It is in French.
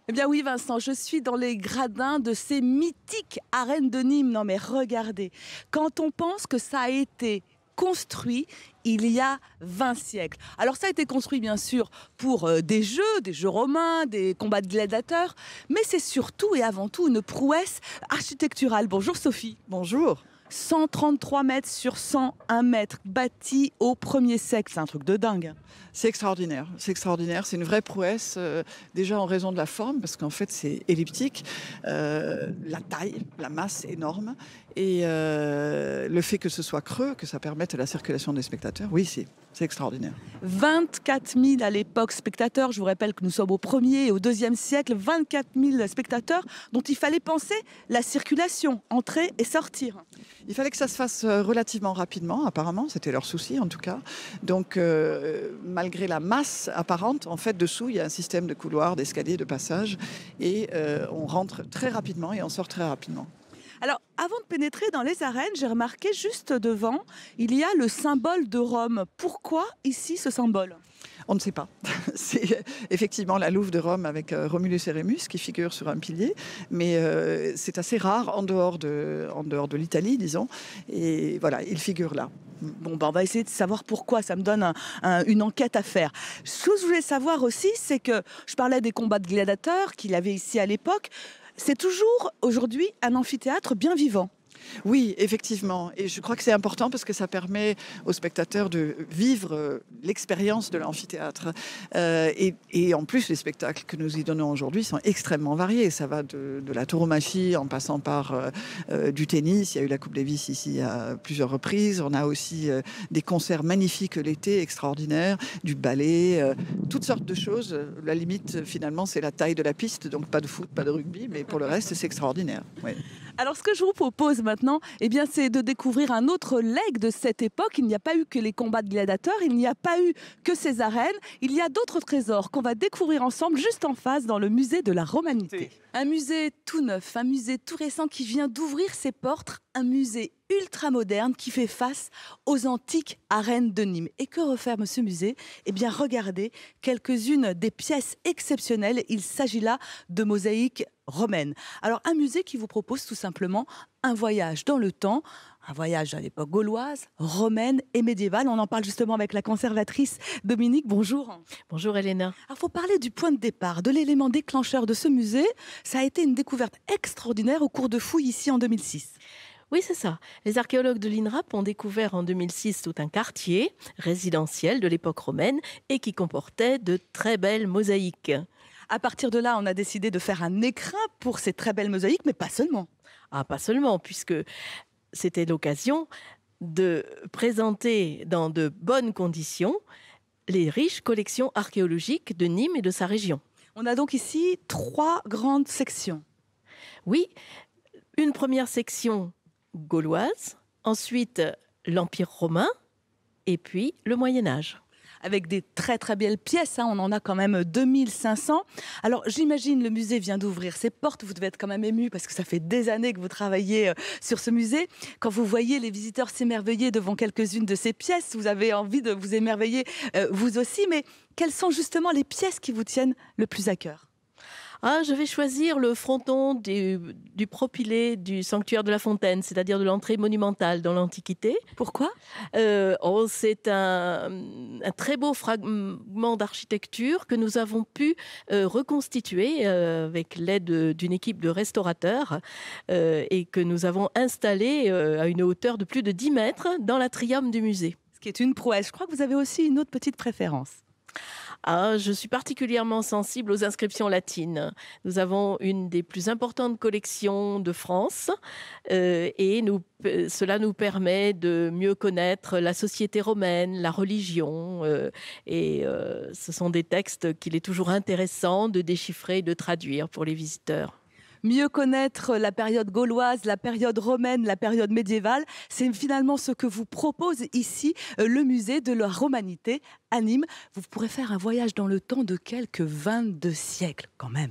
Eh bien oui Vincent, je suis dans les gradins de ces mythiques arènes de Nîmes. Non mais regardez, quand on pense que ça a été construit il y a 20 siècles. Alors ça a été construit bien sûr pour des jeux romains, des combats de gladiateurs, mais c'est surtout et avant tout une prouesse architecturale. Bonjour Sophie. Bonjour. 133 mètres sur 101 mètres, bâti au 1er siècle, c'est un truc de dingue. C'est extraordinaire, c'est une vraie prouesse, déjà en raison de la forme, parce qu'en fait c'est elliptique, la taille, la masse énorme, et le fait que ce soit creux, que ça permette la circulation des spectateurs, oui c'est extraordinaire. 24 000 à l'époque spectateurs, je vous rappelle que nous sommes au 1er et au 2e siècle, 24 000 spectateurs dont il fallait penser la circulation, entrer et sortir. Il fallait que ça se fasse relativement rapidement, apparemment, c'était leur souci en tout cas. Donc malgré la masse apparente, en fait dessous il y a un système de couloirs, d'escaliers, de passages, et on rentre très rapidement et on sort très rapidement. Alors, avant de pénétrer dans les arènes, j'ai remarqué juste devant, il y a le symbole de Rome. Pourquoi ici ce symbole ? On ne sait pas. C'est effectivement la louve de Rome avec Romulus et Rémus qui figure sur un pilier, mais c'est assez rare en dehors de l'Italie, disons, et voilà, il figure là. Bon, on va essayer de savoir pourquoi, ça me donne une enquête à faire. Ce que je voulais savoir aussi, c'est que je parlais des combats de gladiateurs qu'il y avait ici à l'époque. C'est toujours aujourd'hui un amphithéâtre bien vivant. Oui, effectivement. Et je crois que c'est important parce que ça permet aux spectateurs de vivre l'expérience de l'amphithéâtre. Et en plus, les spectacles que nous y donnons aujourd'hui sont extrêmement variés. Ça va de la tauromachie en passant par du tennis. Il y a eu la Coupe Davis ici à plusieurs reprises. On a aussi des concerts magnifiques l'été, extraordinaires, du ballet, toutes sortes de choses. La limite, finalement, c'est la taille de la piste. Donc pas de foot, pas de rugby, mais pour le reste, c'est extraordinaire. Oui. Alors, ce que je vous propose maintenant, eh bien, c'est de découvrir un autre legs de cette époque. Il n'y a pas eu que les combats de gladiateurs, il n'y a pas eu que ces arènes. Il y a d'autres trésors qu'on va découvrir ensemble juste en face dans le musée de la Romanité. Un musée tout neuf, un musée tout récent qui vient d'ouvrir ses portes, un musée ultra moderne qui fait face aux antiques arènes de Nîmes. Et que referme ce musée ? Eh bien, regardez quelques-unes des pièces exceptionnelles. Il s'agit là de mosaïques romaines. Alors, un musée qui vous propose tout simplement un voyage dans le temps, un voyage à l'époque gauloise, romaine et médiévale. On en parle justement avec la conservatrice Dominique. Bonjour. Bonjour Elena. Alors, il faut parler du point de départ, de l'élément déclencheur de ce musée. Ça a été une découverte extraordinaire au cours de fouilles ici en 2006. Oui, c'est ça. Les archéologues de l'INRAP ont découvert en 2006 tout un quartier résidentiel de l'époque romaine et qui comportait de très belles mosaïques. À partir de là, on a décidé de faire un écrin pour ces très belles mosaïques, mais pas seulement. Ah, pas seulement, puisque c'était l'occasion de présenter dans de bonnes conditions les riches collections archéologiques de Nîmes et de sa région. On a donc ici 3 grandes sections. Oui, une première section gauloise, ensuite l'Empire romain et puis le Moyen-Âge. Avec des très très belles pièces, on en a quand même 2500. Alors j'imagine le musée vient d'ouvrir ses portes, vous devez être quand même ému parce que ça fait des années que vous travaillez sur ce musée. Quand vous voyez les visiteurs s'émerveiller devant quelques-unes de ces pièces, vous avez envie de vous émerveiller vous aussi, mais quelles sont justement les pièces qui vous tiennent le plus à cœur ? Ah, je vais choisir le fronton du propylée du sanctuaire de la Fontaine, c'est-à-dire de l'entrée monumentale dans l'Antiquité. Pourquoi ? C'est un très beau fragment d'architecture que nous avons pu reconstituer avec l'aide d'une équipe de restaurateurs et que nous avons installé à une hauteur de plus de 10 mètres dans l'atrium du musée. Ce qui est une prouesse. Je crois que vous avez aussi une autre petite préférence. Ah, je suis particulièrement sensible aux inscriptions latines. Nous avons une des plus importantes collections de France et cela nous permet de mieux connaître la société romaine, la religion. Ce sont des textes qu'il est toujours intéressant de déchiffrer et de traduire pour les visiteurs. Mieux connaître la période gauloise, la période romaine, la période médiévale, c'est finalement ce que vous propose ici le musée de la Romanité à Nîmes. Vous pourrez faire un voyage dans le temps de quelques 22 siècles quand même.